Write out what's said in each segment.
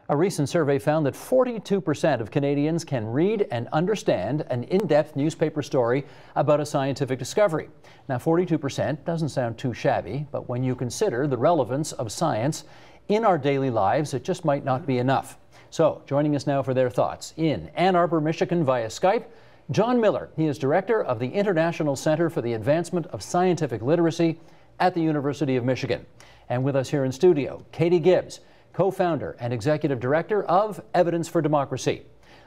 A recent survey found that 42% of Canadians can read and understand an in-depth newspaper story about a scientific discovery. Now, 42% doesn't sound too shabby, but when you consider the relevance of science in our daily lives, it just might not be enough. So, joining us now for their thoughts in Ann Arbor, Michigan via Skype, Jon Miller. He is director of the International Center for the Advancement of Scientific Literacy at the University of Michigan. And with us here in studio, Katie Gibbs, co-founder and executive director of Evidence for Democracy.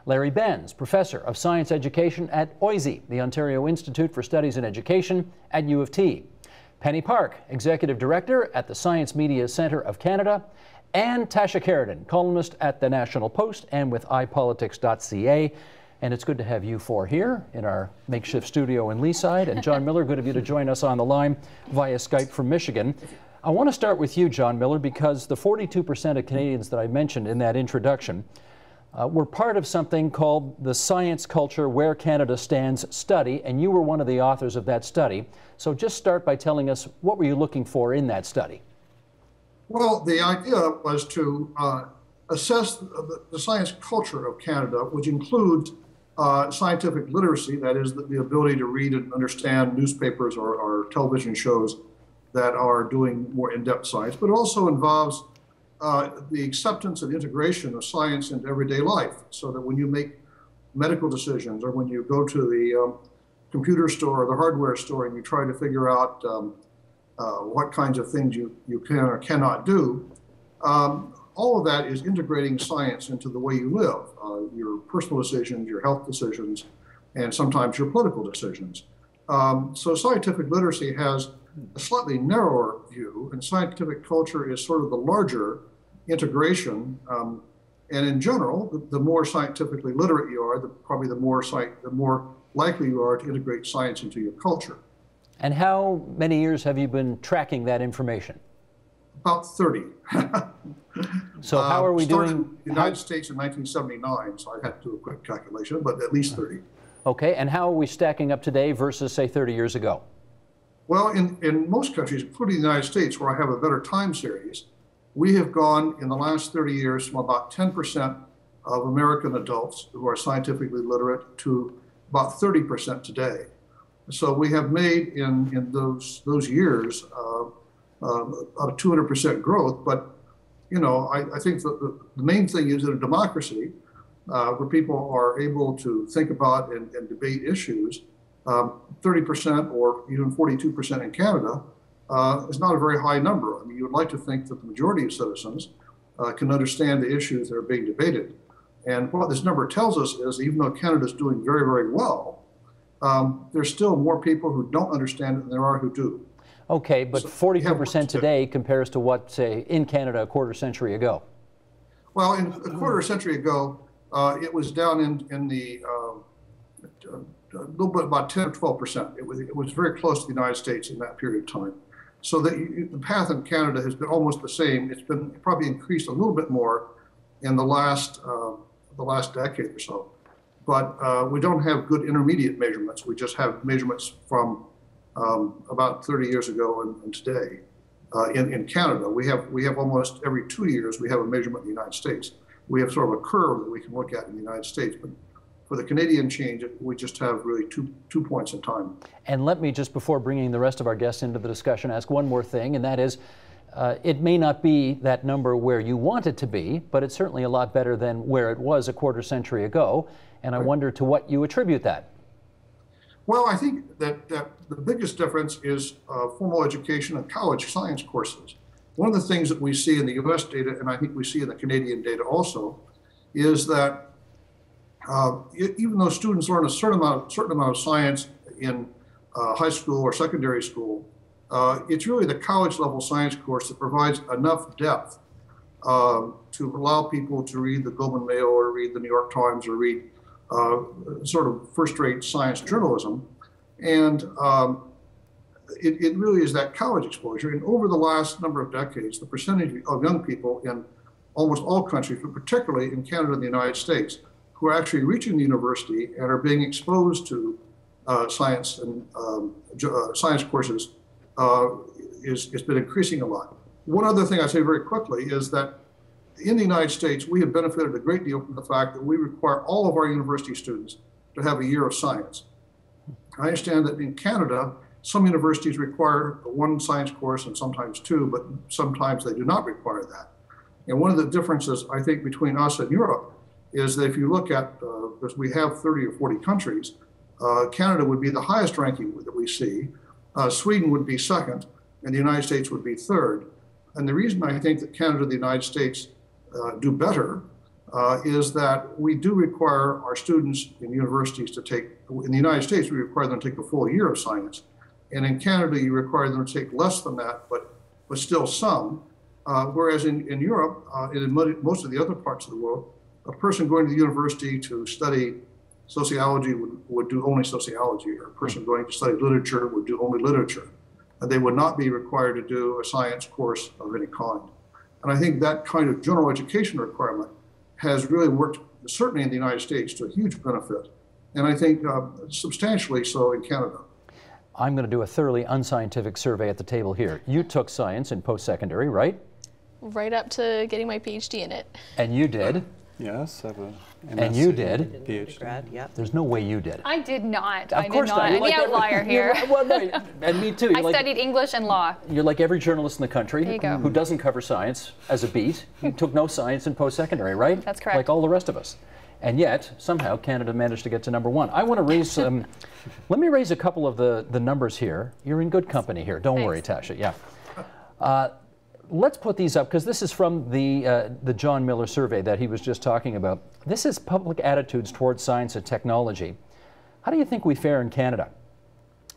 Larry Benz, professor of science education at OISE, the Ontario Institute for Studies in Education at U of T. Penny Park, executive director at the Science Media Centre of Canada. And Tasha, columnist at the National Post and with iPolitics.ca. And it's good to have you four here in our makeshift studio in Leaside. And Jon Miller, good of you to join us on the line via Skype from Michigan. I want to start with you, Jon Miller, because the 42% of Canadians that I mentioned in that introduction were part of something called the Science Culture Where Canada Stands study, and you were one of the authors of that study. So just start by telling us, what were you looking for in that study? Well, the idea was to assess the science culture of Canada, which includes scientific literacy, that is the ability to read and understand newspapers or television shows that are doing more in-depth science, but it also involves the acceptance and integration of science into everyday life, so that when you make medical decisions or when you go to the computer store or the hardware store and you try to figure out what kinds of things you can or cannot do, all of that is integrating science into the way you live, your personal decisions, your health decisions, and sometimes your political decisions. So scientific literacy has a slightly narrower view, and scientific culture is sort of the larger integration. And in general, the more scientifically literate you are, probably the more likely you are to integrate science into your culture. And how many years have you been tracking that information? About 30. So how are we doing? In the United States in 1979, so I had to do a quick calculation, but at least 30. Okay, and how are we stacking up today versus, say, 30 years ago? Well, in most countries, including the United States, where I have a better time series, we have gone in the last 30 years from about 10% of American adults who are scientifically literate to about 30% today. So we have made in those years a 200% growth. But you know, I think that the main thing is in a democracy where people are able to think about and debate issues, 30% or even 42% in Canada is not a very high number. I mean, you would like to think that the majority of citizens can understand the issues that are being debated. And what this number tells us is, even though Canada is doing very, very well, there's still more people who don't understand it than there are who do. Okay, but 42% today compares to what, say, in Canada a quarter century ago? Well, in a quarter century ago, it was down in the a little bit, about 10 or 12%. It was very close to the United States in that period of time. So the path in Canada has been almost the same. It's been probably increased a little bit more in the last decade or so. But we don't have good intermediate measurements. We just have measurements from about 30 years ago and today. In Canada, we have almost every 2 years we have a measurement in the United States. We have sort of a curve that we can look at in the United States. But for the Canadian change, we just have really two points in time. And let me just, before bringing the rest of our guests into the discussion, ask one more thing, and that is, it may not be that number where you want it to be, but it's certainly a lot better than where it was a quarter century ago. And I wonder to what you attribute that. Well, I think that the biggest difference is formal education and college science courses. One of the things that we see in the U.S. data, and I think we see in the Canadian data also, is that even though students learn a certain amount of science in high school or secondary school, it's really the college level science course that provides enough depth to allow people to read the Globe and Mail or read the New York Times or read sort of first-rate science journalism. And it really is that college exposure. And over the last number of decades, the percentage of young people in almost all countries, but particularly in Canada and the United States, who are actually reaching the university and are being exposed to science and science courses has been increasing a lot. One other thing I say very quickly is that in the United States, we have benefited a great deal from the fact that we require all of our university students to have a year of science. I understand that in Canada, some universities require one science course and sometimes two, but sometimes they do not require that. And one of the differences, I think, between us and Europe is that if you look at, because we have 30 or 40 countries, Canada would be the highest ranking that we see, Sweden would be second, and the United States would be third. And the reason I think that Canada and the United States do better is that we do require our students in universities to take, in the United States, we require them to take a full year of science. And in Canada, you require them to take less than that, but still some. Whereas in Europe, and in most of the other parts of the world, a person going to the university to study sociology would do only sociology, or a person going to study literature would do only literature. And they would not be required to do a science course of any kind. And I think that kind of general education requirement has really worked, certainly in the United States, to a huge benefit. And I think substantially so in Canada. I'm going to do a thoroughly unscientific survey at the table here. You took science in post-secondary, right? Right up to getting my PhD in it. And you did? Yes, I have a MSc. And you did? PhD. Yep. There's no way you did. I did not. Of course not. I'm the outlier here. Well, no, and me too. I studied English and law. You're like every journalist in the country go. who doesn't cover science as a beat. You took no science in post-secondary, right? That's correct. Like all the rest of us. And yet, somehow, Canada managed to get to #1. I want to raise, let me raise a couple of the numbers here. You're in good company here. Don't worry, Tasha. Yeah. Let's put these up, because this is from the Jon Miller survey that he was just talking about. This is public attitudes towards science and technology. How do you think we fare in Canada?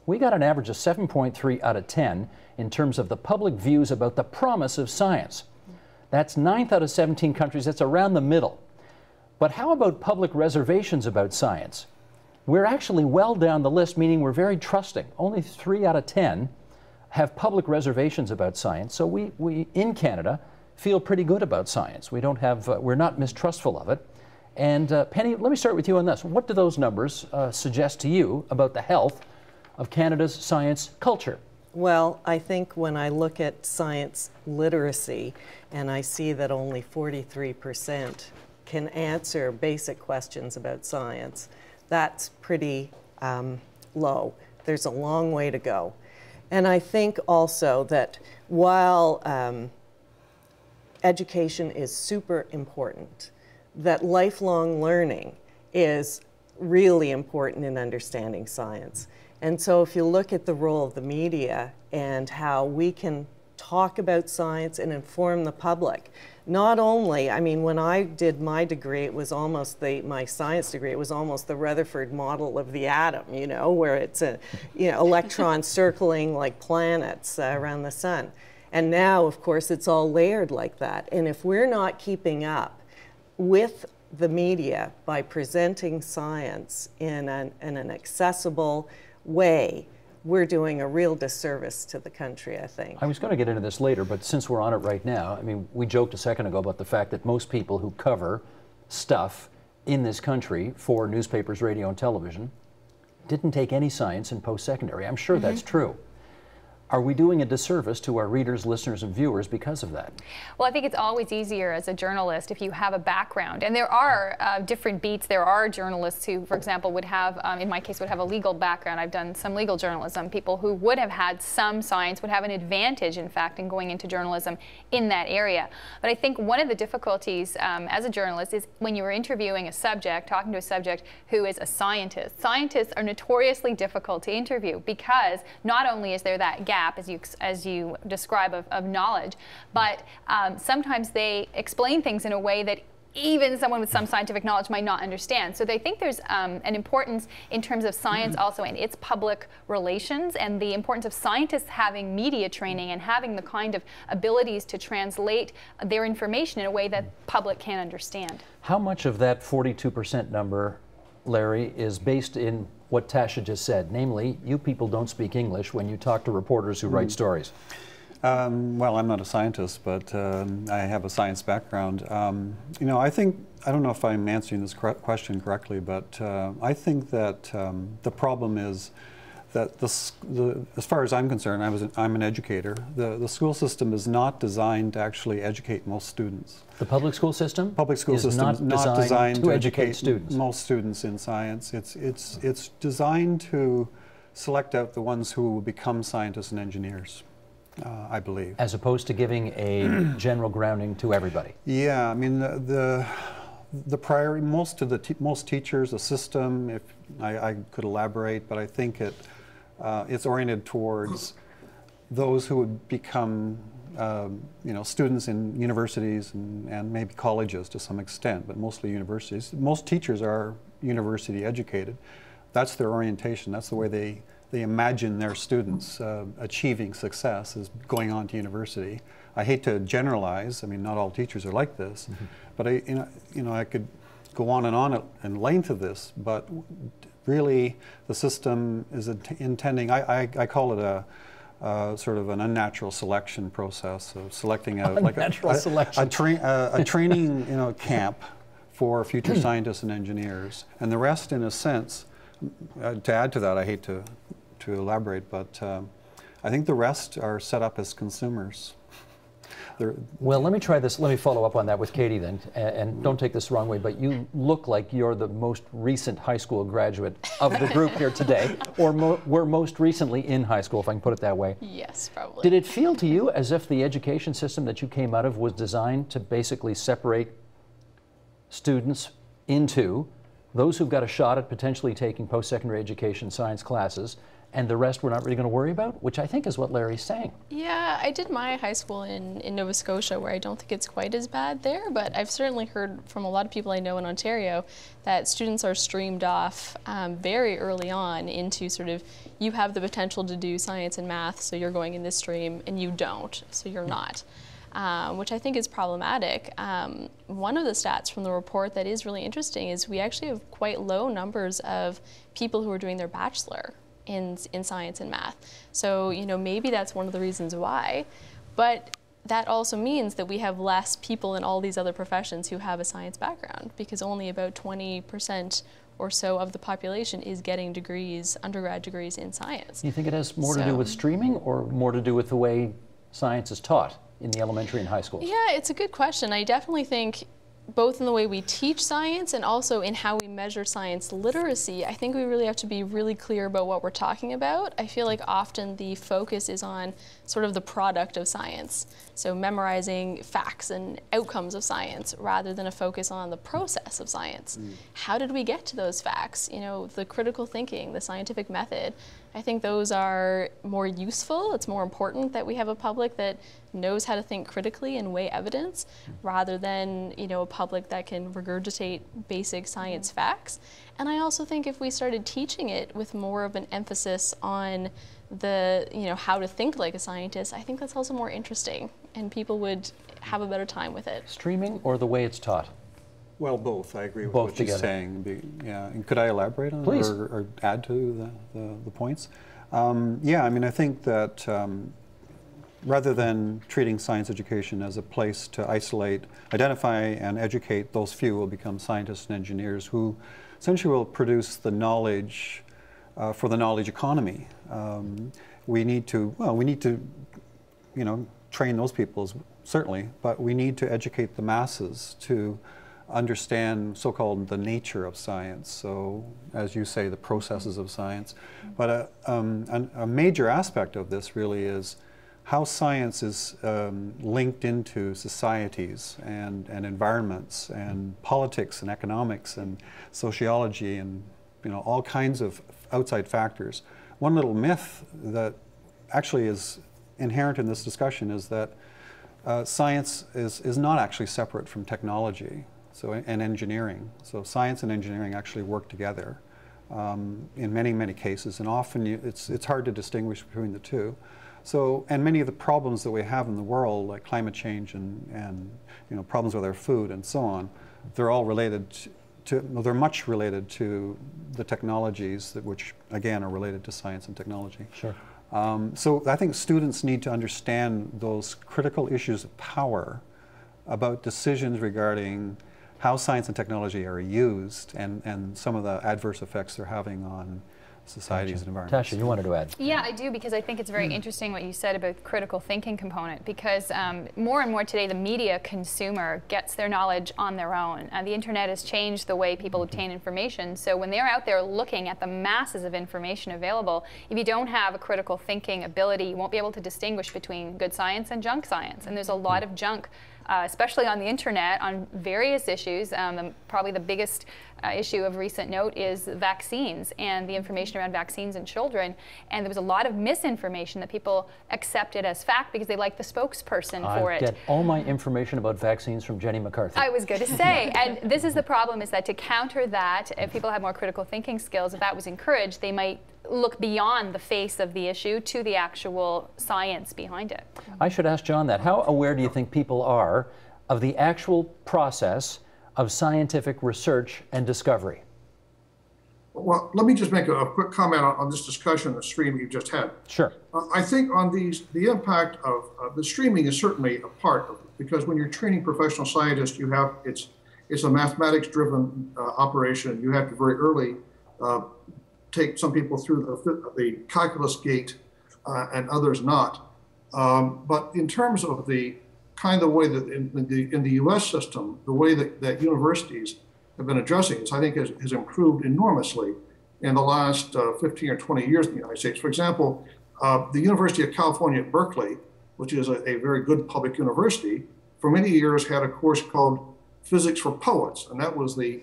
We got an average of 7.3 out of 10 in terms of the public views about the promise of science. That's 9th out of 17 countries. That's around the middle. But how about public reservations about science? We're actually well down the list, meaning we're very trusting. Only 3 out of 10 have public reservations about science. So we in Canada feel pretty good about science. We don't have, we're not mistrustful of it. And Penny, let me start with you on this. What do those numbers suggest to you about the health of Canada's science culture? Well, I think when I look at science literacy and I see that only 43% can answer basic questions about science, that's pretty low. There's a long way to go. And I think also that while education is super important, that lifelong learning is really important in understanding science. And so if you look at the role of the media and how we can talk about science and inform the public, not only, I mean, when I did my degree, it was almost my science degree, it was almost the Rutherford model of the atom, you know, where it's a, you know, electrons circling like planets around the sun. And now, of course, it's all layered like that. And if we're not keeping up with the media by presenting science in an accessible way, we're doing a real disservice to the country, I think. I was going to get into this later, but since we're on it right now, I mean, we joked a second ago about the fact that most people who cover stuff in this country for newspapers, radio, and television didn't take any science in post-secondary. I'm sure that's true. Are we doing a disservice to our readers, listeners, and viewers because of that? Well, I think it's always easier as a journalist if you have a background. And there are different beats. There are journalists who, for example, would have, in my case, would have a legal background. I've done some legal journalism. People who would have had some science would have an advantage, in fact, in going into journalism in that area. But I think one of the difficulties as a journalist is when you are interviewing a subject, talking to a subject who is a scientist. Scientists are notoriously difficult to interview because not only is there that gap, as you describe, of knowledge, but sometimes they explain things in a way that even someone with some scientific knowledge might not understand. So they think there's an importance in terms of science also and its public relations, and the importance of scientists having media training and having the kind of abilities to translate their information in a way that public can understand. How much of that 42% number, Larry, is based in what Tasha just said, namely, you people don't speak English when you talk to reporters who write stories? Well, I'm not a scientist, but I have a science background. You know, I don't know if I'm answering this question correctly, but I think that the problem is that as far as I'm concerned, I'm an educator. The school system is not designed to actually educate most students. The public school system? Public school is system not is not designed to educate students. Most students in science. It's designed to select out the ones who will become scientists and engineers, I believe. As opposed to giving a general grounding to everybody. Yeah, I mean the priority, most teachers, the system, if I could elaborate, but I think it's oriented towards those who would become students in universities and maybe colleges to some extent, but mostly universities. Most teachers are university educated. That's their orientation. That's the way they imagine their students achieving success, is going on to university. I hate to generalize. I mean, not all teachers are like this, but I could go on in length of this. But really, the system is intending. I call it a sort of an unnatural selection process of selecting out like a training camp for future scientists and engineers, and the rest, in a sense. To add to that, I hate to elaborate, but I think the rest are set up as consumers. Well, let me try this. Let me follow up on that with Katie then, and don't take this the wrong way, but you look like you're the most recent high school graduate of the group here today, or were most recently in high school, if I can put it that way. Yes, probably. Did it feel to you as if the education system that you came out of was designed to basically separate students into those who've got a shot at potentially taking post-secondary education science classes, and the rest we're not really going to worry about, which I think is what Larry's saying. Yeah, I did my high school in Nova Scotia, where I don't think it's quite as bad there, but I've certainly heard from a lot of people I know in Ontario that students are streamed off very early on into sort of, you have the potential to do science and math, so you're going in this stream, and you don't, so you're not. Which I think is problematic. One of the stats from the report that is really interesting is we actually have quite low numbers of people who are doing their bachelor in science and math. So, maybe that's one of the reasons why. But that also means that we have less people in all these other professions who have a science background, because only about 20% or so of the population is getting degrees, undergrad degrees in science. You think it has more to do with streaming, or more to do with the way science is taught in the elementary and high schools? Yeah, it's a good question. I definitely think both in the way we teach science and also in how we measure science literacy, I think we really have to be really clear about what we're talking about. I feel like often the focus is on sort of the product of science, so memorizing facts and outcomes of science, rather than a focus on the process of science. How did we get to those facts? The critical thinking, the scientific method. I think those are more useful. It's more important that we have a public that knows how to think critically and weigh evidence, rather than a public that can regurgitate basic science facts. And I also think if we started teaching it with more of an emphasis on the how to think like a scientist, I think that's also more interesting, and people would have a better time with it. Streaming or the way it's taught? Well, both. I agree with Both what together. she's saying. Yeah, and could I elaborate on Please. it or add to the points? Yeah, I mean, I think that rather than treating science education as a place to isolate, identify, and educate those few who will become scientists and engineers who essentially will produce the knowledge for the knowledge economy. We need to train those people, certainly, but we need to educate the masses to understand so-called the nature of science, so as you say, the processes of science. But a major aspect of this really is how science is linked into societies and environments and politics and economics and sociology and all kinds of outside factors. One little myth that actually is inherent in this discussion is that science is not actually separate from technology. And engineering. So science and engineering actually work together in many, many cases, and often it's hard to distinguish between the two. So, and many of the problems that we have in the world, like climate change and problems with our food and so on, they're all related they're much related to the technologies which again are related to science and technology. Sure. So I think students need to understand those critical issues of power about decisions regarding how science and technology are used and some of the adverse effects they're having on societies and environments. Tasha, you wanted to add? Yeah, I do, because I think it's very interesting what you said about the critical thinking component, because more and more today the media consumer gets their knowledge on their own. The internet has changed the way people obtain information, so when they're out there looking at the masses of information available, if you don't have a critical thinking ability, you won't be able to distinguish between good science and junk science, and there's a lot of junk, especially on the internet, on various issues. Probably the biggest issue of recent note is vaccines and the information around vaccines in children. And there was a lot of misinformation that people accepted as fact because they liked the spokesperson for it. I get all my information about vaccines from Jenny McCarthy. I was going to say, and this is the problem, is that to counter that, if people have more critical thinking skills, if that was encouraged, they might look beyond the face of the issue to the actual science behind it. I should ask Jon that. How aware do you think people are of the actual process of scientific research and discovery? Well, let me just make a quick comment on this discussion, the stream you just had. Sure. I think on the impact of the streaming is certainly a part of it, because when you're training professional scientists, you have, it's a mathematics-driven operation. You have to very early take some people through the calculus gate and others not. But in terms of the kind of way that in the U.S. system, the way that universities have been addressing this, I think has improved enormously in the last 15 or 20 years in the United States. For example, the University of California at Berkeley, which is a very good public university, for many years had a course called Physics for Poets, and that was the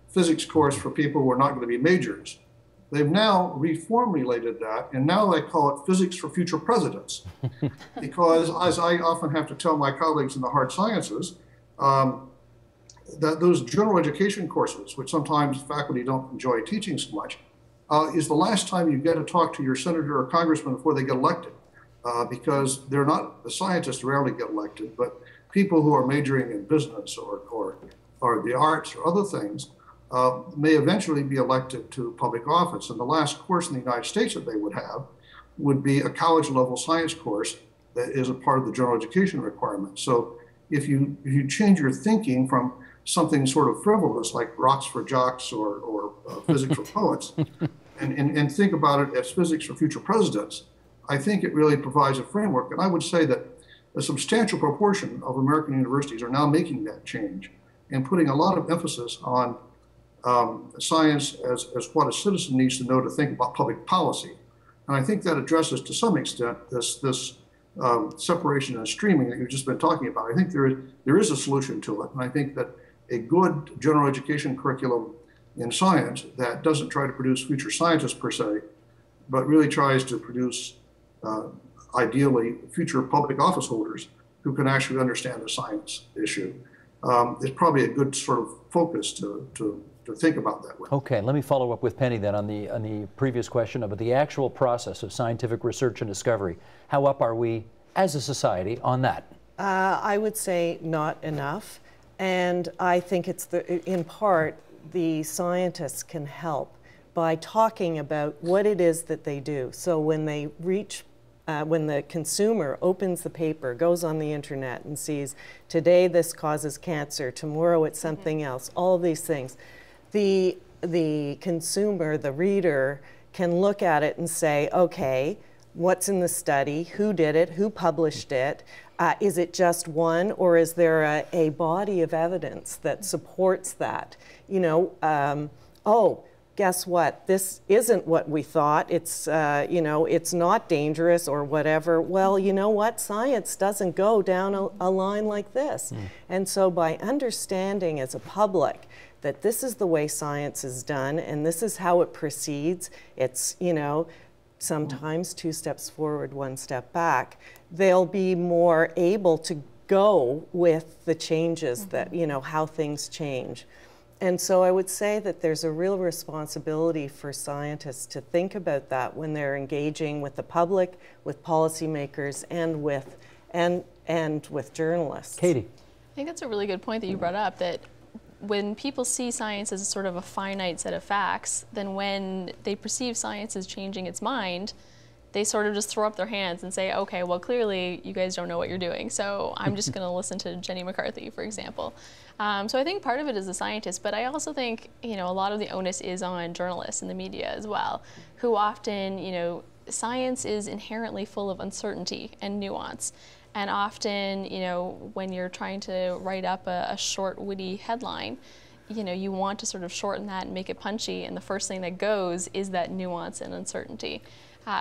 physics course for people who are not going to be majors. They've now reformulated that, and now they call it Physics for Future Presidents. Because, as I often have to tell my colleagues in the hard sciences, that those general education courses, which sometimes faculty don't enjoy teaching so much, is the last time you get to talk to your senator or congressman before they get elected. Because they're not, the scientists rarely get elected, but people who are majoring in business or the arts or other things may eventually be elected to public office. And the last course in the United States that they would have would be a college level science course that is a part of the general education requirement. So if you change your thinking from something sort of frivolous like rocks for jocks or physics for poets and think about it as physics for future presidents, I think it really provides a framework. And I would say that a substantial proportion of American universities are now making that change and putting a lot of emphasis on science as what a citizen needs to know to think about public policy. And I think that addresses to some extent this separation and streaming that you've just been talking about. I think there is a solution to it. And I think that a good general education curriculum in science that doesn't try to produce future scientists per se, but really tries to produce ideally future public office holders who can actually understand the science issue is probably a good sort of focus to think about that way. Okay, let me follow up with Penny then on the previous question about the actual process of scientific research and discovery. How up are we as a society on that? I would say not enough, and I think it's in part the scientists can help by talking about what it is that they do. So when they reach when the consumer opens the paper, goes on the internet and sees today this causes cancer, tomorrow it's something else, all of these things, the consumer, the reader, can look at it and say, okay, what's in the study, who did it, who published it, is it just one, or is there a body of evidence that supports that? You know, oh, guess what? This isn't what we thought. It's, you know, it's not dangerous or whatever. Well, you know what? Science doesn't go down a line like this. And so by understanding as a public that this is the way science is done and this is how it proceeds, it's, you know, sometimes 2 steps forward, 1 step back, they'll be more able to go with the changes that, you know, how things change. And so I would say that there's a real responsibility for scientists to think about that when they're engaging with the public, with policymakers, and with journalists. Katie. I think that's a really good point that you brought up, that when people see science as sort of a finite set of facts, then when they perceive science as changing its mind, they sort of just throw up their hands and say, okay, well, clearly you guys don't know what you're doing, so I'm just going to listen to Jenny McCarthy, for example. So I think part of it is the scientists, but I also think, a lot of the onus is on journalists and the media as well, who often, science is inherently full of uncertainty and nuance. And often, when you're trying to write up a short, witty headline, you want to sort of shorten that and make it punchy, and the first thing that goes is that nuance and uncertainty.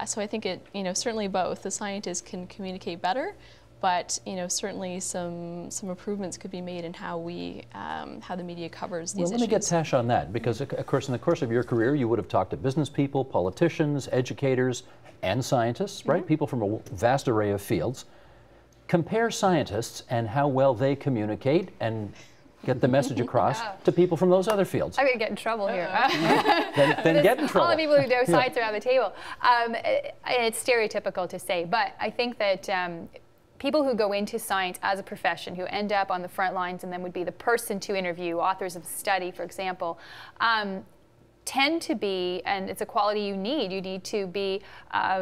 So I think it, certainly both. The scientists can communicate better, but certainly some improvements could be made in how the media covers these issues. Well, let me get Tasha on that, because of course in the course of your career you would have talked to business people, politicians, educators, and scientists, right? People from a vast array of fields. Compare scientists and how well they communicate and get the message across to people from those other fields. I'm going to get in trouble here. Then get in trouble. All the people who know science around the table. It's stereotypical to say, but I think that people who go into science as a profession, who end up on the front lines and then would be the person to interview, authors of the study, for example, tend to be, and it's a quality you need to be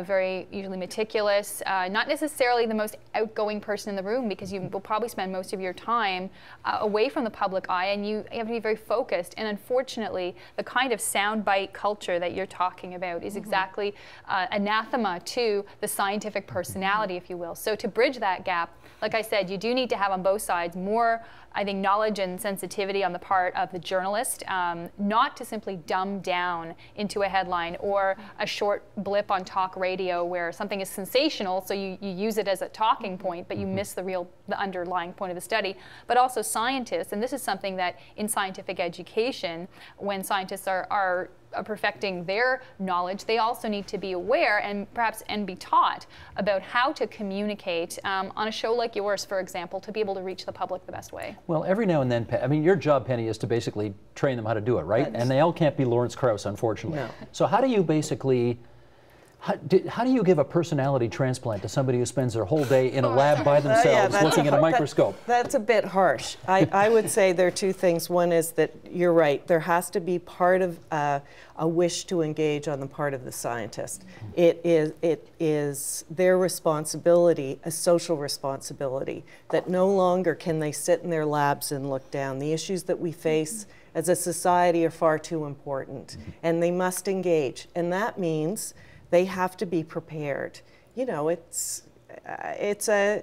very usually meticulous, not necessarily the most outgoing person in the room, because you will probably spend most of your time away from the public eye, and you have to be very focused. And unfortunately, the kind of soundbite culture that you're talking about is exactly anathema to the scientific personality, if you will. So to bridge that gap, like I said, you do need to have on both sides more, I think, knowledge and sensitivity on the part of the journalist, not to simply dumb down into a headline or a short blip on talk radio where something is sensational, so you use it as a talking point, but you miss the underlying point of the study. But also scientists, and this is something that in scientific education, when scientists are perfecting their knowledge, they also need to be aware and perhaps be taught about how to communicate on a show like yours, for example, to be able to reach the public the best way. Well, every now and then, I mean, your job, Penny, is to basically train them how to do it, right? And they all can't be Lawrence Krauss, unfortunately. No. So how do you basically, how do you give a personality transplant to somebody who spends their whole day in a lab by themselves looking at a microscope? That's a bit harsh. I would say there are two things. One is that you're right. There has to be part of a wish to engage on the part of the scientist. It is their responsibility, a social responsibility, that no longer can they sit in their labs and look down. The issues that we face as a society are far too important, and they must engage. And that means they have to be prepared. It's a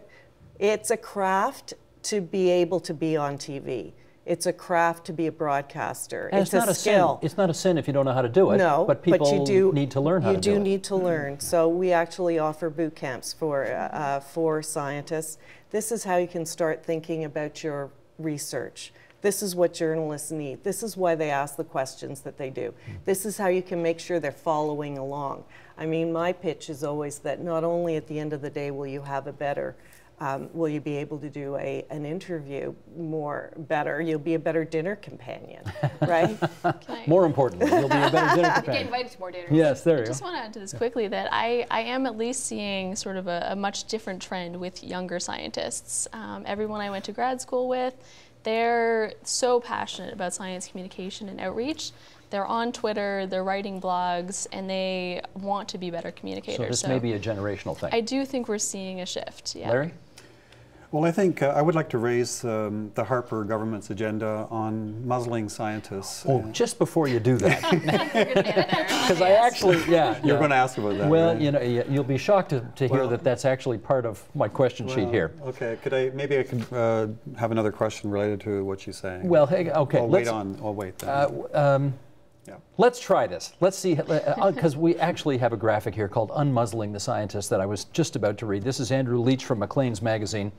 craft to be able to be on TV. It's a craft to be a broadcaster. And it's a skill. It's not a sin if you don't know how to do it. No, but people you do need to learn how to do it. You do need to learn. So we actually offer boot camps for scientists. This is how you can start thinking about your research. This is what journalists need. This is why they ask the questions that they do. This is how you can make sure they're following along. I mean, my pitch is always that not only at the end of the day will you have a better, will you be able to do an interview better, you'll be a better dinner companion, right? More importantly, you'll be a better dinner companion. You get invited to more dinners. Yes, there you go. I just want to add to this quickly that I am at least seeing sort of a much different trend with younger scientists. Everyone I went to grad school with, they're so passionate about science communication and outreach. They're on Twitter, they're writing blogs, and they want to be better communicators. So this may be a generational thing. I do think we're seeing a shift, yeah. Larry? Well, I think I would like to raise the Harper government's agenda on muzzling scientists. Oh, just before you do that. Because I actually, You're going to ask about that. Well, right? you'll be shocked to hear that that's actually part of my question sheet here. Okay, maybe I could have another question related to what she's saying. Well, hey, okay. I'll wait then. Let's try this. Let's see, because we actually have a graphic here called Unmuzzling the Scientist that I was just about to read. This is Andrew Leach from Maclean's magazine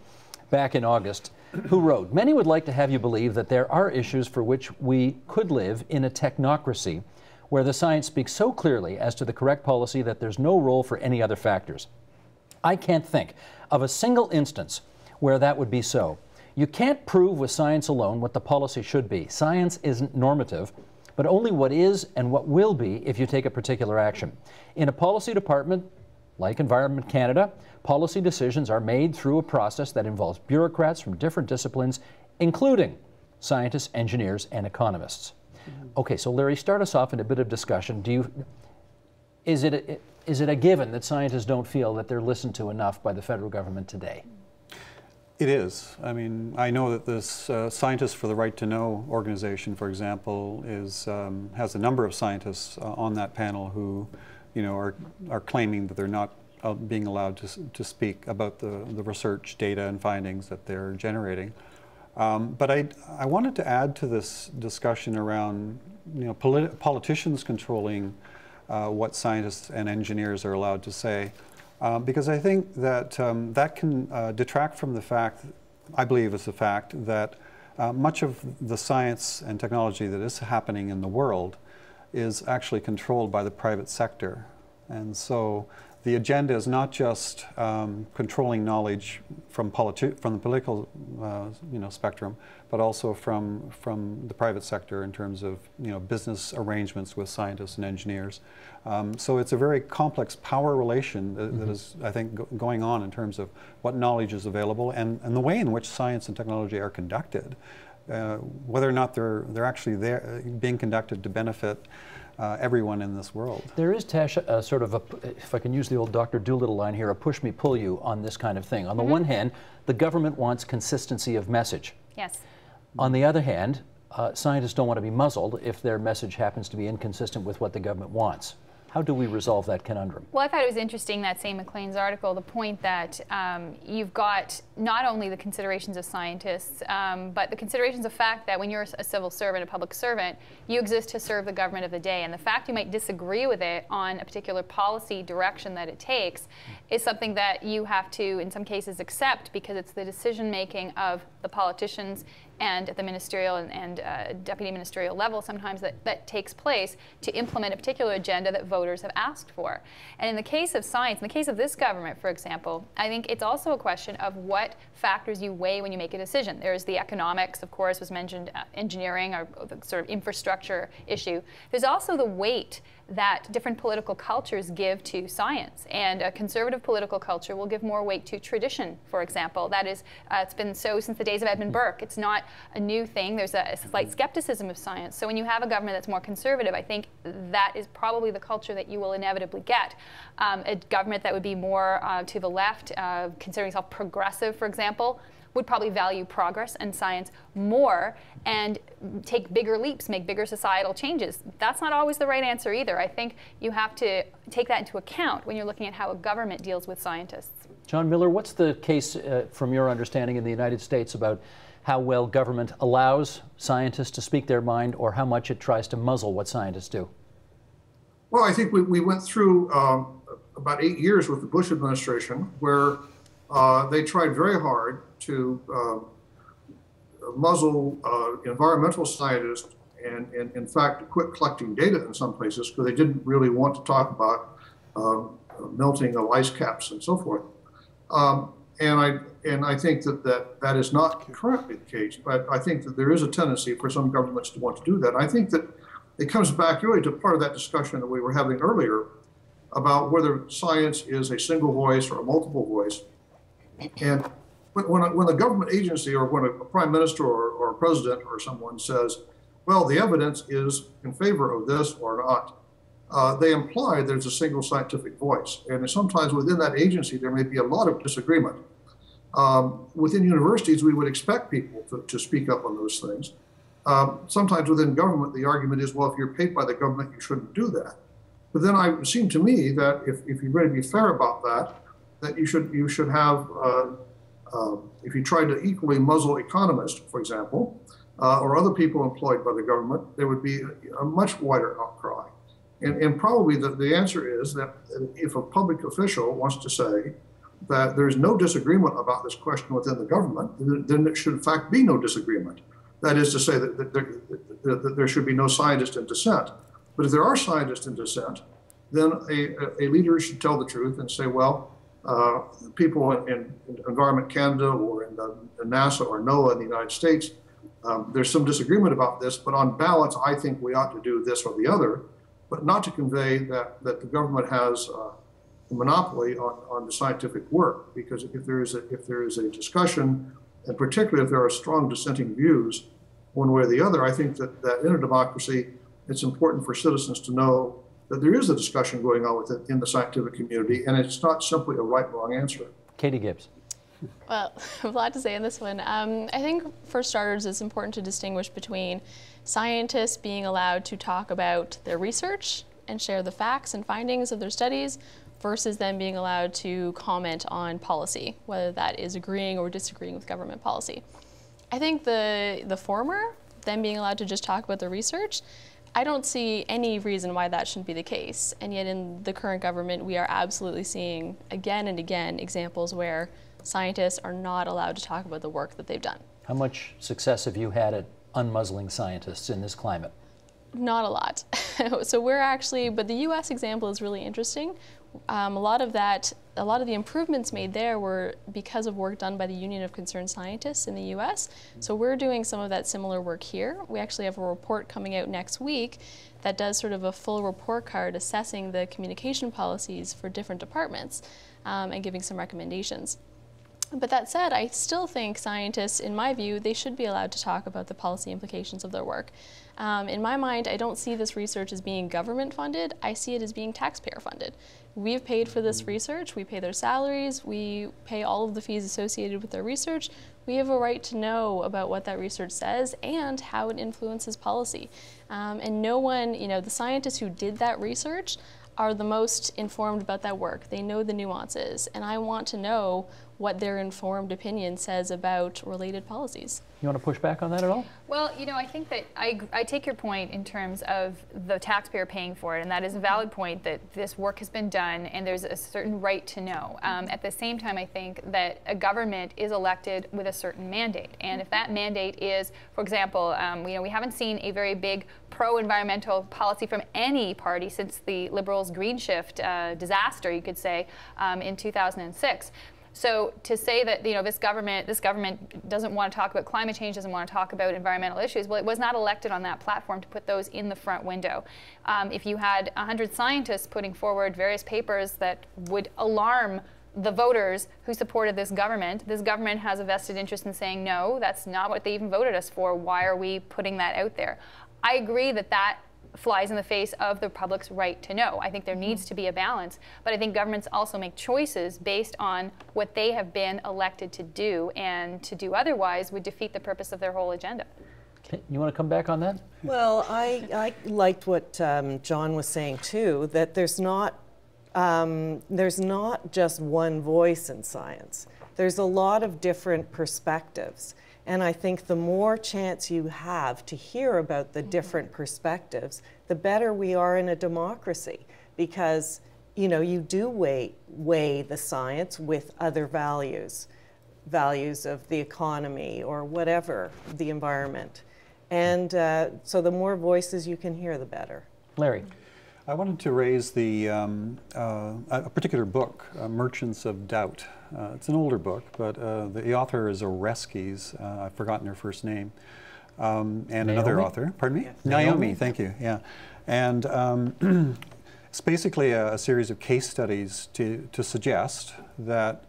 back in August, who wrote, "Many would like to have you believe that there are issues for which we could live in a technocracy where the science speaks so clearly as to the correct policy that there's no role for any other factors. I can't think of a single instance where that would be so. You can't prove with science alone what the policy should be. Science isn't normative, but only what is and what will be if you take a particular action. In a policy department, like Environment Canada, policy decisions are made through a process that involves bureaucrats from different disciplines, including scientists, engineers, and economists." Okay, so Larry, start us off in a bit of discussion. is it a given that scientists don't feel that they're listened to enough by the federal government today? It is. I mean, I know that this Scientists for the Right to Know organization, for example, has a number of scientists on that panel who, are claiming that they're not being allowed to speak about the research data and findings that they're generating. But I wanted to add to this discussion around politicians controlling what scientists and engineers are allowed to say, because I think that that can detract from the fact, I believe it's a fact, that much of the science and technology that is happening in the world is actually controlled by the private sector. And so the agenda is not just controlling knowledge from the political spectrum, but also from the private sector in terms of business arrangements with scientists and engineers. So it's a very complex power relation that is, I think, going on in terms of what knowledge is available and the way in which science and technology are conducted, whether or not they're actually being conducted to benefit everyone in this world. There is, Tasha, sort of if I can use the old Dr. Doolittle line here, a push me, pull you on this kind of thing. On the one hand, the government wants consistency of message. Yes. On the other hand, scientists don't want to be muzzled if their message happens to be inconsistent with what the government wants. How do we resolve that conundrum? Well, I thought it was interesting, that same McLean's article, the point that you've got not only the considerations of scientists, but the considerations of fact that when you're a civil servant, a public servant, you exist to serve the government of the day. And the fact you might disagree with it on a particular policy direction that it takes is something that you have to, in some cases, accept, because it's the decision-making of the politicians and at the ministerial and deputy ministerial level sometimes that takes place to implement a particular agenda that voters have asked for. And in the case of science, in the case of this government, for example, I think it's also a question of what factors you weigh when you make a decision. There's the economics, of course, was mentioned, engineering, or the sort of infrastructure issue. There's also the weight that different political cultures give to science. And a conservative political culture will give more weight to tradition, for example. That is, it's been so since the days of Edmund Burke. It's not a new thing. There's a slight skepticism of science. So when you have a government that's more conservative, I think that is probably the culture that you will inevitably get. A government that would be more to the left, considering itself progressive, for example, would probably value progress and science more and take bigger leaps, make bigger societal changes. That's not always the right answer either. I think you have to take that into account when you're looking at how a government deals with scientists. Jon Miller, what's the case from your understanding in the United States about how well government allows scientists to speak their mind, or how much it tries to muzzle what scientists do? Well, I think we went through about 8 years with the Bush administration where they tried very hard to muzzle environmental scientists and in fact, quit collecting data in some places because they didn't really want to talk about melting of ice caps and so forth. And I think that is not currently the case, but I think that there is a tendency for some governments to want to do that. I think that it comes back really to part of that discussion that we were having earlier about whether science is a single voice or a multiple voice. And when a government agency or when a prime minister or a president or someone says, well, the evidence is in favor of this or not, they imply there's a single scientific voice. And sometimes within that agency, there may be a lot of disagreement. Within universities, we would expect people to speak up on those things. Sometimes within government, the argument is, well, if you're paid by the government, you shouldn't do that. But then it seemed to me that if you're going to be fair about that, that you should have, if you tried to equally muzzle economists, for example, or other people employed by the government, there would be a much wider outcry. And probably the answer is that if a public official wants to say that there's no disagreement about this question within the government, then there should in fact be no disagreement. That is to say that there should be no scientist in dissent. But if there are scientists in dissent, then a leader should tell the truth and say, well, people in Environment Canada or in NASA or NOAA in the United States, there's some disagreement about this, but on balance, I think we ought to do this or the other, but not to convey that the government has a monopoly on the scientific work. Because if there is a discussion, and particularly if there are strong dissenting views one way or the other, I think that in a democracy, it's important for citizens to know that there is a discussion going on with it in the scientific community, and it's not simply a right-wrong answer. Katie Gibbs. Well, I have a lot to say on this one. I think, for starters, it's important to distinguish between scientists being allowed to talk about their research and share the facts and findings of their studies versus them being allowed to comment on policy, whether that is agreeing or disagreeing with government policy. I think the former, them being allowed to just talk about the research, I don't see any reason why that shouldn't be the case. And yet in the current government, we are absolutely seeing again and again examples where scientists are not allowed to talk about the work that they've done. How much success have you had at unmuzzling scientists in this climate? Not a lot. So we're actually, but the US example is really interesting. A lot of the improvements made there were because of work done by the Union of Concerned Scientists in the US. So we're doing some of that similar work here. We actually have a report coming out next week that does sort of a full report card assessing the communication policies for different departments and giving some recommendations. But that said, I still think scientists, in my view, they should be allowed to talk about the policy implications of their work. In my mind, I don't see this research as being government funded. I see it as being taxpayer funded. We've paid for this research. We pay their salaries. We pay all of the fees associated with their research. We have a right to know about what that research says and how it influences policy. And no one, the scientists who did that research are the most informed about that work. They know the nuances, and I want to know what their informed opinion says about related policies. You want to push back on that at all? Well, I think that I take your point in terms of the taxpayer paying for it, and that is a valid point that this work has been done and there's a certain right to know. At the same time, I think that a government is elected with a certain mandate, and if that mandate is, for example, we haven't seen a very big pro-environmental policy from any party since the Liberals' green shift disaster, you could say, in 2006. So to say that this government doesn't want to talk about climate change, doesn't want to talk about environmental issues, well, it was not elected on that platform to put those in the front window. If you had 100 scientists putting forward various papers that would alarm the voters who supported this government has a vested interest in saying, no, that's not what they even voted us for. Why are we putting that out there? I agree that that flies in the face of the public's right to know. I think there needs to be a balance, but I think governments also make choices based on what they have been elected to do, and to do otherwise would defeat the purpose of their whole agenda. Okay. You want to come back on that? Well, I liked what Jon was saying too, that there's not just one voice in science. There's a lot of different perspectives. And I think the more chance you have to hear about the different perspectives, the better we are in a democracy, because you do weigh the science with other values of the economy or whatever, the environment. And so the more voices you can hear, the better. Larry. I wanted to raise a particular book, Merchants of Doubt. It's an older book, but the author is Oreskes. I've forgotten her first name. And Naomi? Another author. Pardon me? Yes. Naomi, thank you. Yeah. And it's basically a series of case studies to suggest that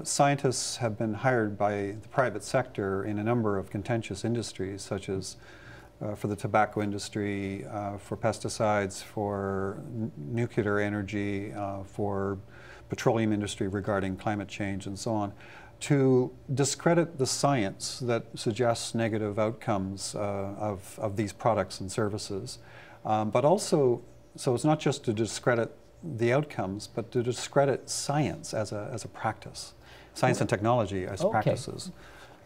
scientists have been hired by the private sector in a number of contentious industries, such as for the tobacco industry, for pesticides, for nuclear energy, for petroleum industry regarding climate change and so on, to discredit the science that suggests negative outcomes of these products and services. But also, so it's not just to discredit the outcomes, but to discredit science as a practice, science and technology as practices.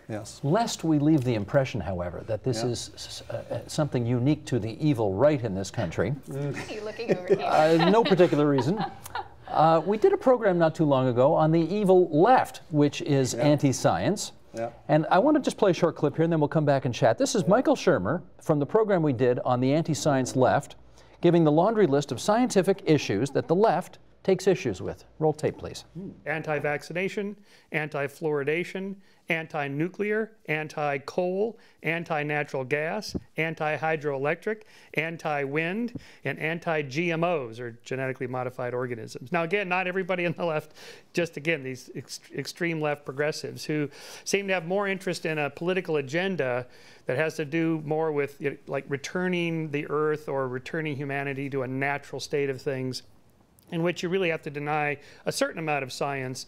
Yes. Lest we leave the impression, however, that this is something unique to the evil right in this country. Why are you looking over here? No particular reason. We did a program not too long ago on the evil left, which is anti-science. Yeah. And I want to just play a short clip here, and then we'll come back and chat. This is Michael Shermer from the program we did on the anti-science left, giving the laundry list of scientific issues that the left takes issues with. Roll tape, please. Anti-vaccination, anti-fluoridation, anti-nuclear, anti-coal, anti-natural gas, anti-hydroelectric, anti-wind, and anti-GMOs, or genetically modified organisms. Now again, not everybody on the left, just again, these extreme left progressives who seem to have more interest in a political agenda that has to do more with, you know, like returning the earth or returning humanity to a natural state of things, in which you really have to deny a certain amount of science,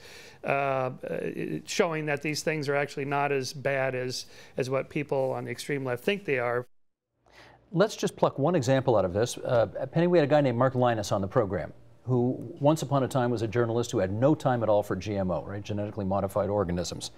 showing that these things are actually not as bad as what people on the extreme left think they are. Let's just pluck one example out of this. Penny, we had a guy named Mark Linus on the program, who once upon a time was a journalist who had no time at all for GMO, right, genetically modified organisms.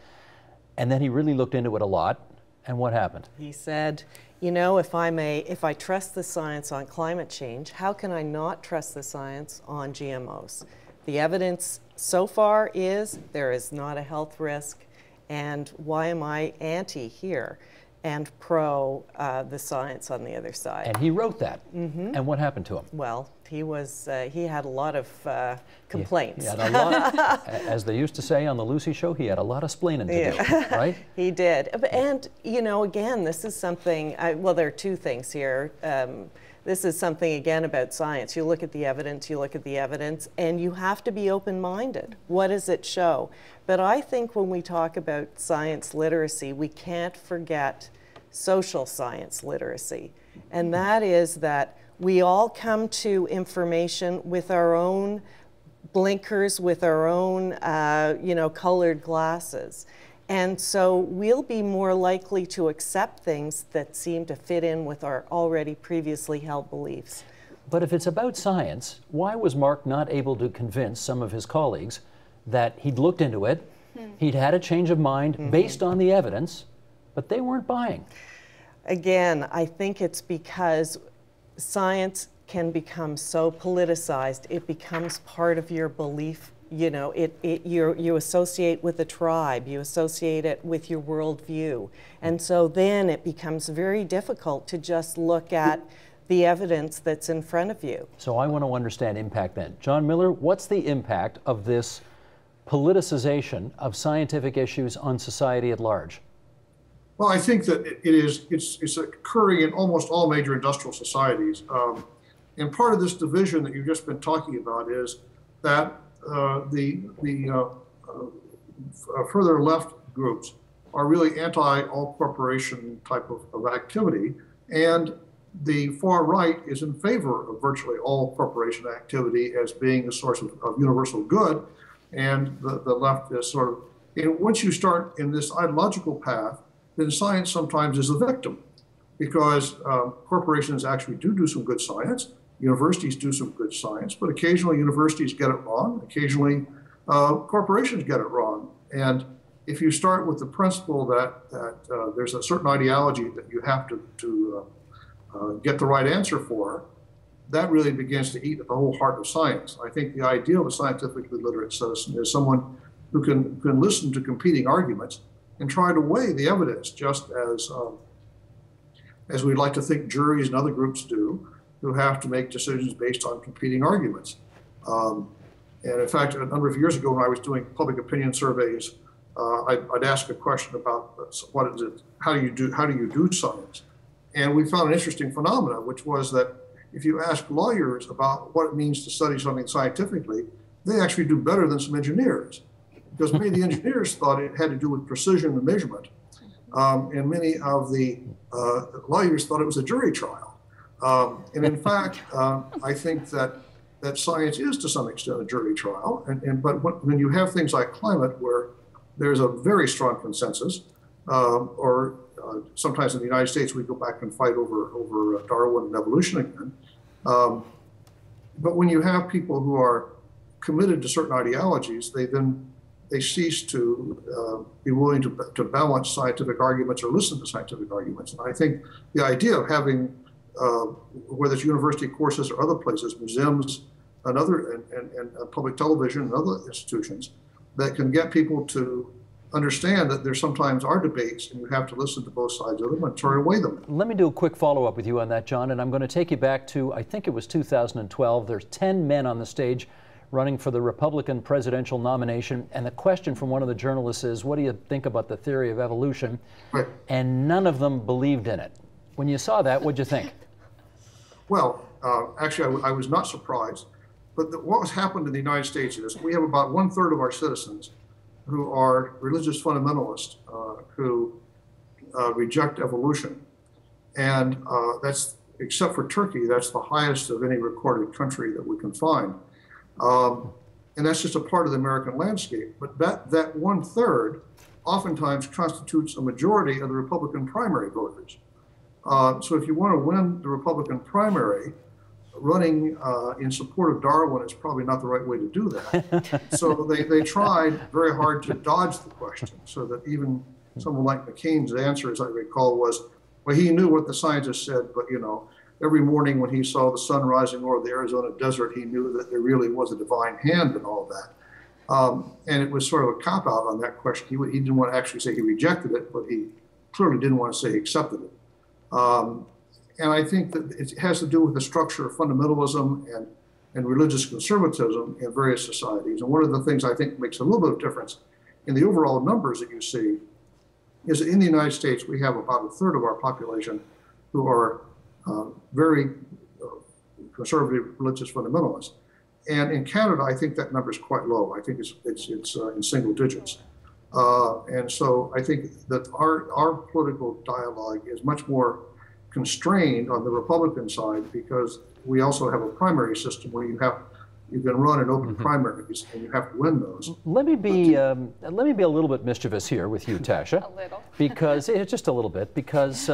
And then he really looked into it a lot. And what happened? He said, you know, if I trust the science on climate change, how can I not trust the science on GMOs? The evidence so far is there is not a health risk, and why am I anti here and pro the science on the other side? And he wrote that. And what happened to him? Well, he had a lot of complaints. He had a lot, as they used to say on the Lucy Show, he had a lot of splaining to do, right? He did. And, you know, again, this is something, well, there are two things here. This is something, again, about science. You look at the evidence, and you have to be open-minded. What does it show? But I think when we talk about science literacy, we can't forget social science literacy. And that is that we all come to information with our own blinkers, with our own, you know, colored glasses. And so we'll be more likely to accept things that seem to fit in with our already previously held beliefs. But if it's about science, why was Mark not able to convince some of his colleagues that he'd looked into it, he'd had a change of mind based on the evidence, but they weren't buying? Again, I think it's because science can become so politicized. It becomes part of your belief. You know, you associate with a tribe, you associate it with your worldview. And so then it becomes very difficult to just look at the evidence that's in front of you. So I want to understand impact then. Jon Miller, what's the impact of this politicization of scientific issues on society at large? Well, I think that it's occurring in almost all major industrial societies. And part of this division that you've just been talking about is that the further left groups are really anti-all corporation type of activity, and the far right is in favor of virtually all corporation activity as being a source of universal good, and the left is sort of, and once you start in this ideological path, then science sometimes is a victim, because corporations actually do some good science. Universities do some good science, but occasionally universities get it wrong. Occasionally corporations get it wrong. And if you start with the principle that there's a certain ideology that you have to get the right answer for, that really begins to eat at the whole heart of science. I think the ideal of a scientifically literate citizen is someone who can listen to competing arguments and try to weigh the evidence, just as we'd like to think juries and other groups do, who have to make decisions based on competing arguments. And in fact, a number of years ago when I was doing public opinion surveys, I'd ask a question about what is it, how do you do science? And we found an interesting phenomenon, which was that if you ask lawyers about what it means to study something scientifically, they actually do better than some engineers, because many of the engineers thought it had to do with precision and measurement, and many of the lawyers thought it was a jury trial. And in fact, I think that science is to some extent a jury trial. But when you have things like climate, where there's a very strong consensus, or sometimes in the United States we go back and fight over Darwin and evolution again. But when you have people who are committed to certain ideologies, they cease to be willing to balance scientific arguments or listen to scientific arguments. And I think the idea of having whether it's university courses or other places, museums, and public television and other institutions, that can get people to understand that there sometimes are debates and you have to listen to both sides of them and try to weigh them. Let me do a quick follow-up with you on that, Jon, and I'm going to take you back to, I think it was 2012. There's 10 men on the stage running for the Republican presidential nomination. And the question from one of the journalists is, what do you think about the theory of evolution? Right. And none of them believed in it. When you saw that, what'd you think? Well, actually, I was not surprised. But what has happened in the United States is we have about 1/3 of our citizens who are religious fundamentalists who reject evolution. And that's, except for Turkey, that's the highest of any recorded country that we can find. And that's just a part of the American landscape. But that 1/3 oftentimes constitutes a majority of the Republican primary voters. So if you want to win the Republican primary, running in support of Darwin is probably not the right way to do that. So they tried very hard to dodge the question, so that even someone like McCain's answer, as I recall, was, well, he knew what the scientists said, but every morning when he saw the sun rising over the Arizona desert, he knew that there really was a divine hand in all of that. And it was sort of a cop-out on that question. He didn't want to actually say he rejected it, but he clearly didn't want to say he accepted it. And I think that it has to do with the structure of fundamentalism and religious conservatism in various societies. And one of the things I think makes a little bit of difference in the overall numbers that you see is that in the United States, we have about 1/3 of our population who are very conservative religious fundamentalists. And in Canada, I think that number is quite low. I think it's in single digits. And so I think that our political dialogue is much more constrained on the Republican side, because we also have a primary system where you can run in open primaries and you have to win those. Let me be a little bit mischievous here with you, Tasha. A little. Because just a little bit, because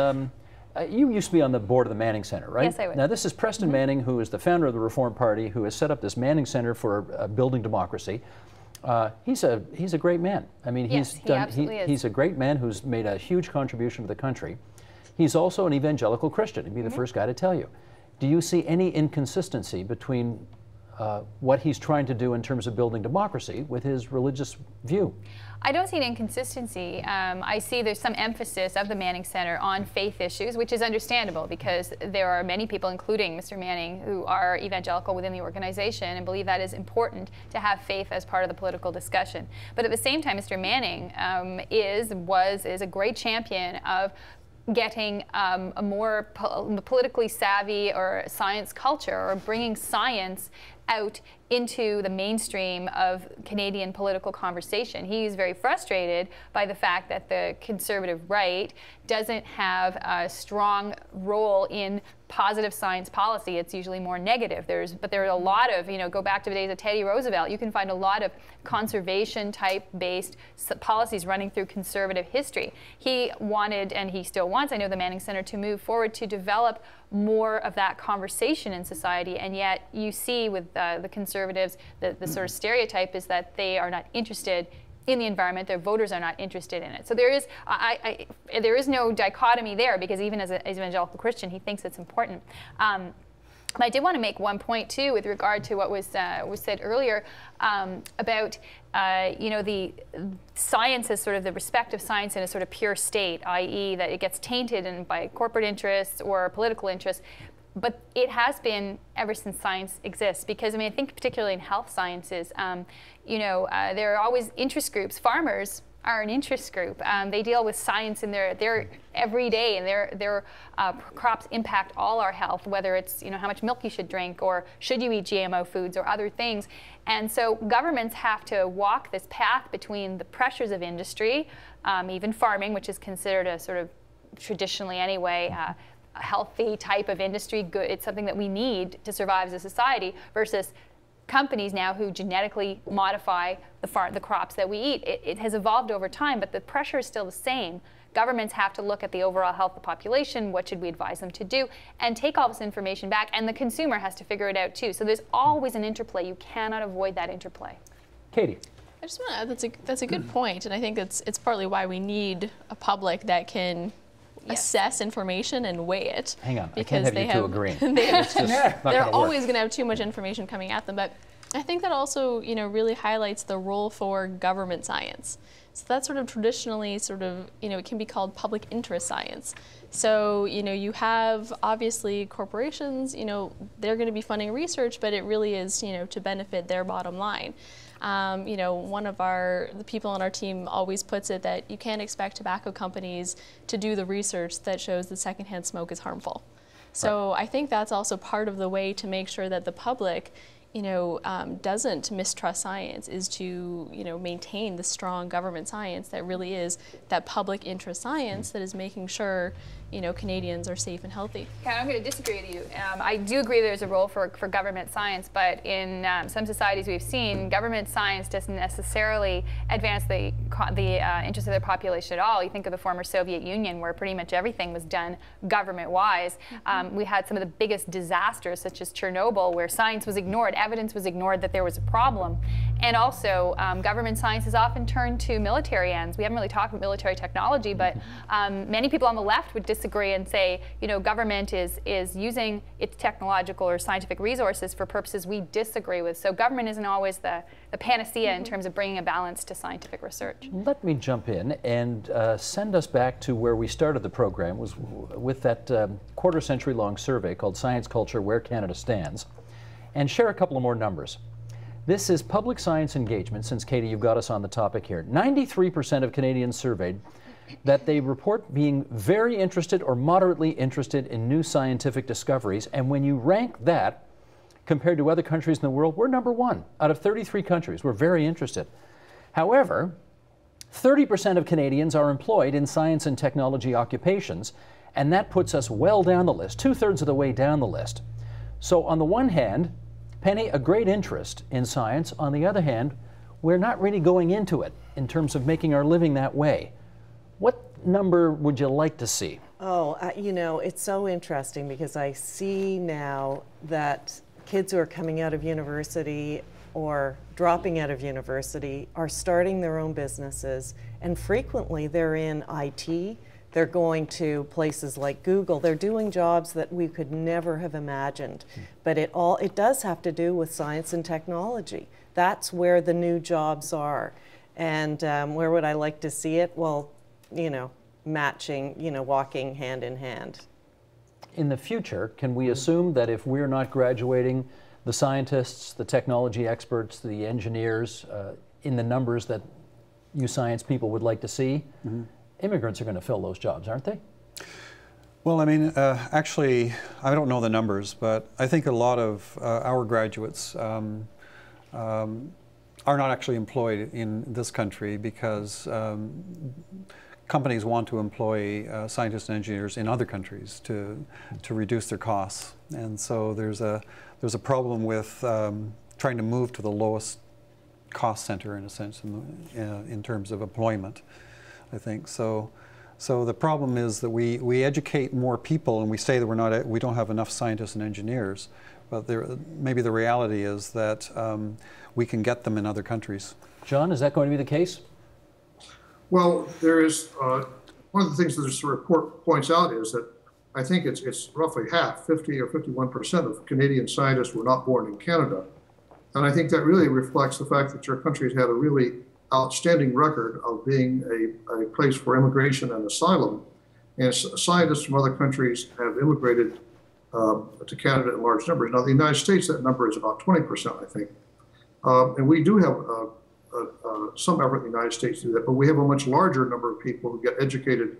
you used to be on the board of the Manning Center, right? Yes, I was. Now this is Preston Manning, who is the founder of the Reform Party, who has set up this Manning Center for building democracy. He's a great man. I mean, Yes, he absolutely is. he's a great man who's made a huge contribution to the country. He's also an evangelical Christian. He'd be the first guy to tell you. Do you see any inconsistency between what he's trying to do in terms of building democracy with his religious view? I don't see an inconsistency. I see there's some emphasis of the Manning Center on faith issues, which is understandable because there are many people, including Mr. Manning, who are evangelical within the organization and believe that is important to have faith as part of the political discussion. But at the same time, Mr. Manning is a great champion of getting a more politically savvy or science culture, or bringing science out into the mainstream of Canadian political conversation. He's very frustrated by the fact that the conservative right doesn't have a strong role in positive science policy. It's usually more negative. But there are a lot of, go back to the days of Teddy Roosevelt, you can find a lot of conservation type based policies running through conservative history. He wanted, and he still wants, I know, the Manning Center to move forward to develop more of that conversation in society, and yet you see with the conservatives, the sort of stereotype is that they are not interested in the environment, their voters are not interested in it. So there is no dichotomy there, because even as an evangelical Christian, he thinks it's important. But I did want to make one point too with regard to what was said earlier about the science as sort of the respect of science in a sort of pure state, i.e. that it gets tainted by corporate interests or political interests. But it has been ever since science exists, because I think particularly in health sciences, there are always interest groups. Farmers are an interest group. They deal with science in their every day, and their crops impact all our health, whether it's how much milk you should drink, or should you eat GMO foods or other things. And so governments have to walk this path between the pressures of industry, even farming, which is considered a sort of traditionally anyway, a healthy type of industry. Good, it's something that we need to survive as a society, versus companies now who genetically modify the crops that we eat. It has evolved over time, but the pressure is still the same. Governments have to look at the overall health of the population, what should we advise them to do, and take all this information back, and the consumer has to figure it out too. So there's always an interplay. You cannot avoid that interplay. Katie. I just want to add that's a good point, and I think it's partly why we need a public that can assess information and weigh it. Hang on, because I can't have you two agreeing. They're always going to have too much information coming at them. But I think that also, really highlights the role for government science, So that's sort of traditionally it can be called public interest science. So, you have obviously corporations, they're going to be funding research, but it really is, to benefit their bottom line. One of the people on our team always puts it that you can't expect tobacco companies to do the research that shows that secondhand smoke is harmful. So I think that's also part of the way to make sure that the public, doesn't mistrust science, is to, maintain the strong government science that really is that public interest science that is making sure, Canadians are safe and healthy. Yeah, I'm going to disagree with you. I do agree there's a role for government science, but in some societies we've seen, government science doesn't necessarily advance the interests of their population at all. You think of the former Soviet Union, where pretty much everything was done government-wise. We had some of the biggest disasters, such as Chernobyl, where science was ignored, evidence was ignored that there was a problem. And also, government science is often turned to military ends. We haven't really talked about military technology, but many people on the left would disagree and say, government is using its technological or scientific resources for purposes we disagree with. So government isn't always the panacea in terms of bringing a balance to scientific research. Let me jump in and send us back to where we started the program, was with that quarter-century-long survey called Science Culture, Where Canada Stands, and share a couple of more numbers. This is public science engagement, since Katie, you've got us on the topic here. 93% of Canadians surveyed that they report being very interested or moderately interested in new scientific discoveries, and when you rank that compared to other countries in the world, we're number one out of 33 countries. We're very interested. However, 30% of Canadians are employed in science and technology occupations, and that puts us well down the list, 2/3 of the way down the list. So on the one hand, Penny, a great interest in science. On the other hand, we're not really going into it in terms of making our living that way. What number would you like to see? Oh, it's so interesting because I see now that kids who are coming out of university or dropping out of university are starting their own businesses, and frequently they're in IT. They're going to places like Google. They're doing jobs that we could never have imagined. But it does have to do with science and technology. That's where the new jobs are. And where would I like to see it? Well, matching, walking hand in hand. In the future, can we assume that if we're not graduating the scientists, the technology experts, the engineers in the numbers that you science people would like to see, immigrants are going to fill those jobs, aren't they? Well, actually, I don't know the numbers, but I think a lot of our graduates are not actually employed in this country because companies want to employ scientists and engineers in other countries to reduce their costs. And so there's a problem with trying to move to the lowest cost center, in a sense, in terms of employment, I think. So the problem is that we educate more people, and we say that we don't have enough scientists and engineers, but maybe the reality is that we can get them in other countries. John, is that going to be the case? Well, there is one of the things that this report points out is that I think it's roughly half, 50 or 51% of Canadian scientists were not born in Canada. And I think that really reflects the fact that your country's had a really outstanding record of being a place for immigration and asylum. And scientists from other countries have immigrated to Canada in large numbers. Now, the United States, that number is about 20%, I think. And we do have some effort in the United States to do that, but we have a much larger number of people who get educated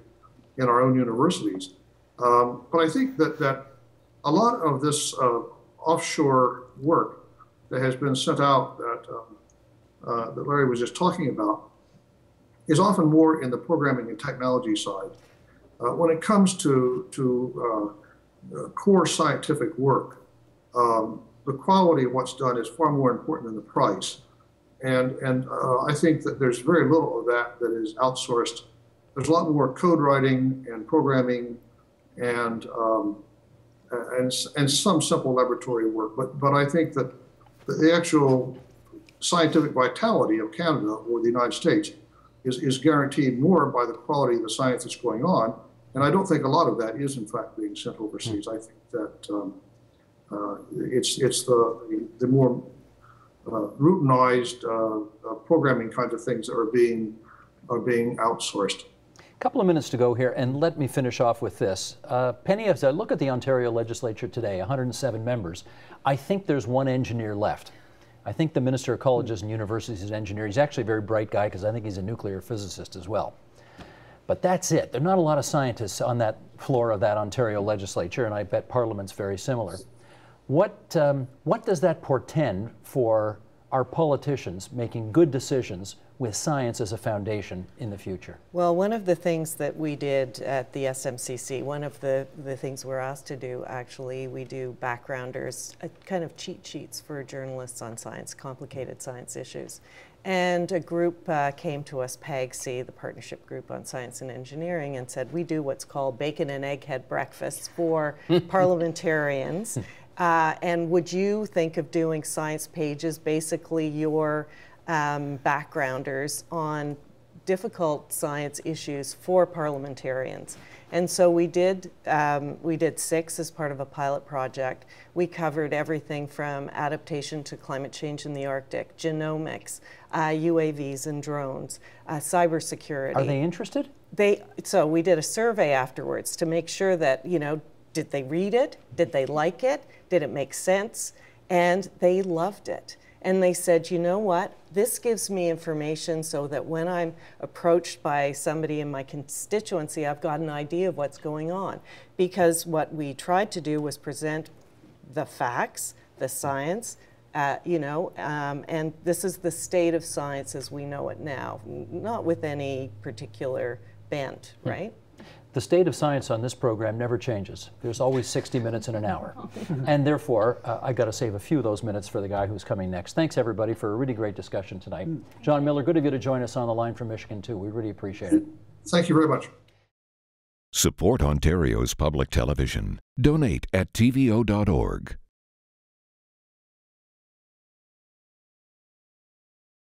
in our own universities. But I think that a lot of this offshore work that has been sent out that Larry was just talking about is often more in the programming and technology side. When it comes to core scientific work, the quality of what's done is far more important than the price. And I think that there's very little of that is outsourced. There's a lot more code writing and programming and some simple laboratory work. But I think that the actual scientific vitality of Canada or the United States is guaranteed more by the quality of the science that's going on. And I don't think a lot of that is in fact being sent overseas. I think that it's the more routinized programming kinds of things that are being are being outsourced. A couple of minutes to go here, and let me finish off with this. Penny, as I look at the Ontario legislature today, 107 members, I think there's one engineer left. I think the Minister of Colleges and Universities is an engineer. He's actually a very bright guy because I think he's a nuclear physicist as well. But that's it. There are not a lot of scientists on that floor of that Ontario legislature, and I bet Parliament's very similar. What does that portend for our politicians making good decisions with science as a foundation in the future? Well, one of the things that we did at the SMCC, one of the things we're asked to do, actually, we do backgrounders, kind of cheat sheets for journalists on science, complicated science issues. And a group came to us, PAGC, the Partnership Group on Science and Engineering, and said, we do what's called bacon and egghead breakfasts for parliamentarians. And would you think of doing science pages, basically your backgrounders on difficult science issues for parliamentarians? And so we did 6 as part of a pilot project. We covered everything from adaptation to climate change in the Arctic, genomics, UAVs and drones, cybersecurity. Are they interested? So we did a survey afterwards to make sure that, you know, did they read it? Did they like it? Did it make sense? And they loved it. And they said, you know what, this gives me information so that when I'm approached by somebody in my constituency, I've got an idea of what's going on. Because what we tried to do was present the facts, the science, and this is the state of science as we know it now, not with any particular bent, right? The state of science on this program never changes. There's always 60 minutes in an hour. And therefore, I got to save a few of those minutes for the guy who's coming next. Thanks, everybody, for a really great discussion tonight. Jon Miller, good of you to join us on the line from Michigan, too. We really appreciate it. Thank you very much. Support Ontario's public television. Donate at tvo.org.